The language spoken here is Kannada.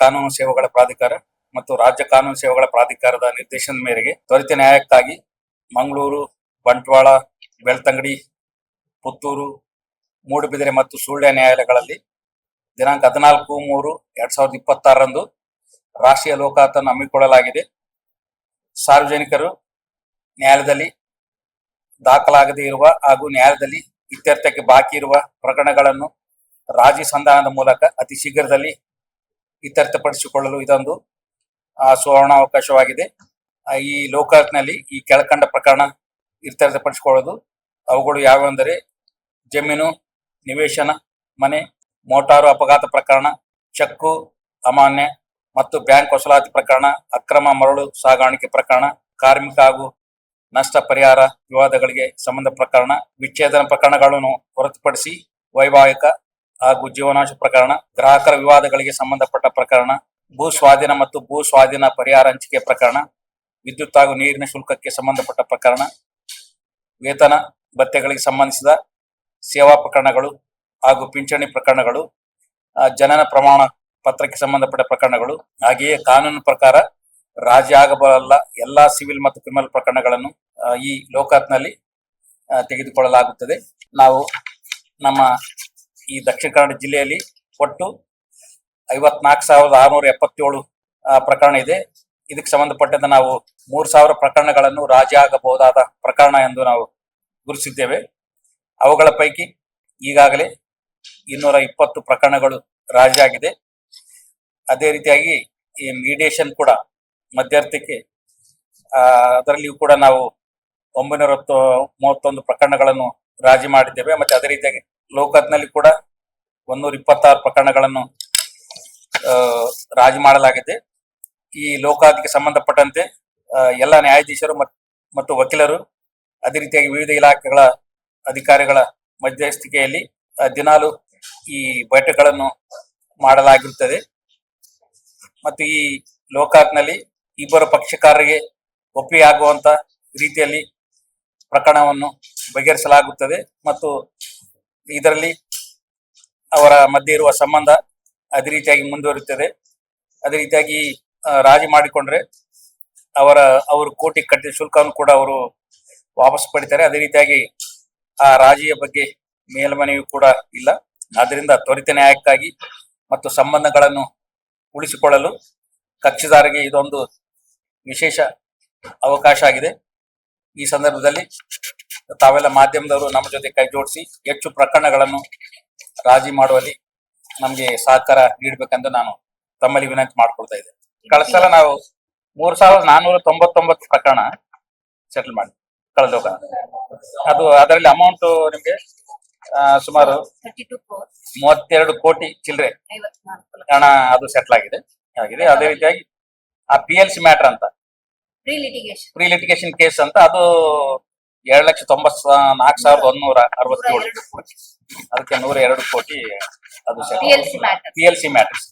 ಕಾನೂನು ಸೇವೆಗಳ ಪ್ರಾಧಿಕಾರ ಮತ್ತು ರಾಜ್ಯ ಕಾನೂನು ಸೇವೆಗಳ ಪ್ರಾಧಿಕಾರದ ನಿರ್ದೇಶನದ ಮೇರೆಗೆ ತ್ವರಿತ ನ್ಯಾಯಕ್ಕಾಗಿ ಮಂಗಳೂರು, ಬಂಟ್ವಾಳ, ಬೆಳ್ತಂಗಡಿ, ಪುತ್ತೂರು, ಮೂಡುಬಿದಿರೆ ಮತ್ತು ಸುಳ್ಯ ನ್ಯಾಯಾಲಯಗಳಲ್ಲಿ ದಿನಾಂಕ 14/3/2026 ರಾಷ್ಟ್ರೀಯ ಲೋಕಾಯುಕ್ತವನ್ನು ಹಮ್ಮಿಕೊಳ್ಳಲಾಗಿದೆ. ಸಾರ್ವಜನಿಕರು ನ್ಯಾಯಾಲಯದಲ್ಲಿ ದಾಖಲಾಗದೇ ಇರುವ ಹಾಗೂ ನ್ಯಾಯಾಲಯದಲ್ಲಿ ಇತ್ಯರ್ಥಕ್ಕೆ ಬಾಕಿ ಇರುವ ಪ್ರಕರಣಗಳನ್ನು ರಾಜಿ ಸಂಧಾನದ ಮೂಲಕ ಅತಿ ಶೀಘ್ರದಲ್ಲಿ ಇತ್ಯರ್ಥಪಡಿಸಿಕೊಳ್ಳಲು ಇದೊಂದು ಸುವರ್ಣಾವಕಾಶವಾಗಿದೆ. ಈ ಲೋಕಾಯುಕ್ತನಲ್ಲಿ ಈ ಕೆಳಕಂಡ ಪ್ರಕರಣ ಇತ್ಯರ್ಥಪಡಿಸಿಕೊಳ್ಳೋದು. ಅವುಗಳು ಯಾವೆಂದರೆ ಜಮೀನು, ನಿವೇಶನ, ಮನೆ, ಮೋಟಾರು ಅಪಘಾತ ಪ್ರಕರಣ, ಚೆಕ್ಕು ಅಮಾನ್ಯ ಮತ್ತು ಬ್ಯಾಂಕ್ ವಸೂಲಾತಿ ಪ್ರಕರಣ, ಅಕ್ರಮ ಮರಳು ಸಾಗಾಣಿಕೆ ಪ್ರಕರಣ, ಕಾರ್ಮಿಕ ಹಾಗೂ ನಷ್ಟ ಪರಿಹಾರ ವಿವಾದಗಳಿಗೆ ಸಂಬಂಧ ಪ್ರಕರಣ, ವಿಚ್ಛೇದನ ಪ್ರಕರಣಗಳನ್ನು ಹೊರತುಪಡಿಸಿ ವೈವಾಹಿಕ ಹಾಗೂ ಜೀವನಾಂಶ ಪ್ರಕರಣ, ಗ್ರಾಹಕರ ವಿವಾದಗಳಿಗೆ ಸಂಬಂಧಪಟ್ಟ ಪ್ರಕರಣ, ಭೂ ಸ್ವಾಧೀನ ಮತ್ತು ಭೂ ಸ್ವಾಧೀನ ಪರಿಹಾರ ಹಂಚಿಕೆ ಪ್ರಕರಣ, ವಿದ್ಯುತ್ ಹಾಗೂ ನೀರಿನ ಶುಲ್ಕಕ್ಕೆ ಸಂಬಂಧಪಟ್ಟ ಪ್ರಕರಣ, ವೇತನ ಭತ್ಯೆಗಳಿಗೆ ಸಂಬಂಧಿಸಿದ ಸೇವಾ ಪ್ರಕರಣಗಳು ಹಾಗೂ ಪಿಂಚಣಿ ಪ್ರಕರಣಗಳು, ಜನನ ಪ್ರಮಾಣ ಪತ್ರಕ್ಕೆ ಸಂಬಂಧಪಟ್ಟ ಪ್ರಕರಣಗಳು, ಹಾಗೆಯೇ ಕಾನೂನು ಪ್ರಕಾರ ರಾಜಿ ಆಗಬಲ್ಲ ಎಲ್ಲಾ ಸಿವಿಲ್ ಮತ್ತು ಕ್ರಿಮಿನಲ್ ಪ್ರಕರಣಗಳನ್ನು ಈ ಲೋಕಾಯುಕ್ತನಲ್ಲಿ ತೆಗೆದುಕೊಳ್ಳಲಾಗುತ್ತದೆ. ನಾವು ನಮ್ಮ ಈ ದಕ್ಷಿಣ ಕನ್ನಡ ಜಿಲ್ಲೆಯಲ್ಲಿ ಒಟ್ಟು 54,677 ಪ್ರಕರಣ ಇದೆ. ಇದಕ್ಕೆ ಸಂಬಂಧಪಟ್ಟಂತೆ ನಾವು 3,000 ಪ್ರಕರಣಗಳನ್ನು ರಾಜಿ ಆಗಬಹುದಾದ ಪ್ರಕರಣ ಎಂದು ನಾವು ಗುರುತಿಸಿದ್ದೇವೆ. ಅವುಗಳ ಪೈಕಿ ಈಗಾಗಲೇ 220 ಪ್ರಕರಣಗಳು ರಾಜಿ ಆಗಿದೆ. ಅದೇ ರೀತಿಯಾಗಿ ಈ ಮೀಡಿಯೇಷನ್ ಕೂಡ ಮಧ್ಯಸ್ಥಿಕೆ ಅದರಲ್ಲಿಯೂ ಕೂಡ ನಾವು 931 ಪ್ರಕರಣಗಳನ್ನು ರಾಜಿ ಮಾಡಿದ್ದೇವೆ. ಮತ್ತೆ ಅದೇ ರೀತಿಯಾಗಿ ಲೋಕಾಯುಕ್ತನಲ್ಲಿ ಕೂಡ 126 ಪ್ರಕರಣಗಳನ್ನು ರಾಜಿ ಮಾಡಲಾಗಿದೆ. ಈ ಲೋಕಾಯುಕ್ತಕ್ಕೆ ಸಂಬಂಧಪಟ್ಟಂತೆ ಎಲ್ಲ ನ್ಯಾಯಾಧೀಶರು ಮತ್ತು ವಕೀಲರು, ಅದೇ ರೀತಿಯಾಗಿ ವಿವಿಧ ಇಲಾಖೆಗಳ ಅಧಿಕಾರಿಗಳ ಮಧ್ಯಸ್ಥಿಕೆಯಲ್ಲಿ ದಿನಾಲು ಈ ಬೈಠಕ್ಗಳನ್ನು ಮಾಡಲಾಗಿರುತ್ತದೆ. ಮತ್ತು ಈ ಲೋಕಾಯುಕ್ತನಲ್ಲಿ ಇಬ್ಬರು ಪಕ್ಷಕಾರರಿಗೆ ಒಪ್ಪಿಗೆ ಆಗುವಂತ ರೀತಿಯಲ್ಲಿ ಪ್ರಕರಣವನ್ನು ಬಗೆಹರಿಸಲಾಗುತ್ತದೆ ಮತ್ತು ಇದರಲ್ಲಿ ಅವರ ಮಧ್ಯೆ ಇರುವ ಸಂಬಂಧ ಅದೇ ರೀತಿಯಾಗಿ ಮುಂದುವರಿಯುತ್ತದೆ. ಅದೇ ರೀತಿಯಾಗಿ ರಾಜಿ ಮಾಡಿಕೊಂಡ್ರೆ ಅವರು ಕೋಟಿ ಕಟ್ಟಿದ ಶುಲ್ಕವನ್ನು ಕೂಡ ಅವರು ವಾಪಸ್ ಪಡಿತಾರೆ. ಅದೇ ರೀತಿಯಾಗಿ ಆ ರಾಜಿಯ ಬಗ್ಗೆ ಮೇಲ್ಮನವಿ ಕೂಡ ಇಲ್ಲ. ಆದ್ದರಿಂದ ತ್ವರಿತ ನ್ಯಾಯಕ್ಕಾಗಿ ಮತ್ತು ಸಂಬಂಧಗಳನ್ನು ಉಳಿಸಿಕೊಳ್ಳಲು ಕಕ್ಷಿದಾರರಿಗೆ ಇದೊಂದು ವಿಶೇಷ ಅವಕಾಶ ಆಗಿದೆ. ಈ ಸಂದರ್ಭದಲ್ಲಿ ತಾವೆಲ್ಲ ಮಾಧ್ಯಮದವರು ನಮ್ಮ ಜೊತೆ ಕೈ ಜೋಡಿಸಿ ಹೆಚ್ಚು ಪ್ರಕರಣಗಳನ್ನು ರಾಜಿ ಮಾಡುವಲ್ಲಿ ನಮಗೆ ಸಹಕಾರ ನೀಡಬೇಕೆಂದು ನಾನು ತಮ್ಮಲ್ಲಿ ವಿನಂತಿ ಮಾಡ್ಕೊಳ್ತಾ ಇದ್ದೆ. ಕಳೆದ ಸಲ ನಾವು 3,499 ಪ್ರಕರಣ ಸೆಟಲ್ ಮಾಡಿ ಕಳೆದ ಅದು ಅದರಲ್ಲಿ ಅಮೌಂಟ್ ನಿಮಗೆ ಸುಮಾರು 32 ಕೋಟಿ ಚಿಲ್ಲರೆ ಹಣ ಅದು ಸೆಟ್ಲ್ ಆಗಿದೆ. ಅದೇ ರೀತಿಯಾಗಿ ಆ PLC ಮ್ಯಾಟರ್ ಅಂತ ಪ್ರೀ ಲಿಟಿಗೇಷನ್ ಕೇಸ್ ಅಂತ ಅದು 2,94,167 ಅದಕ್ಕೆ 102 ಕೋಟಿ ಅದು PLC ಮ್ಯಾಟರ್ಸ್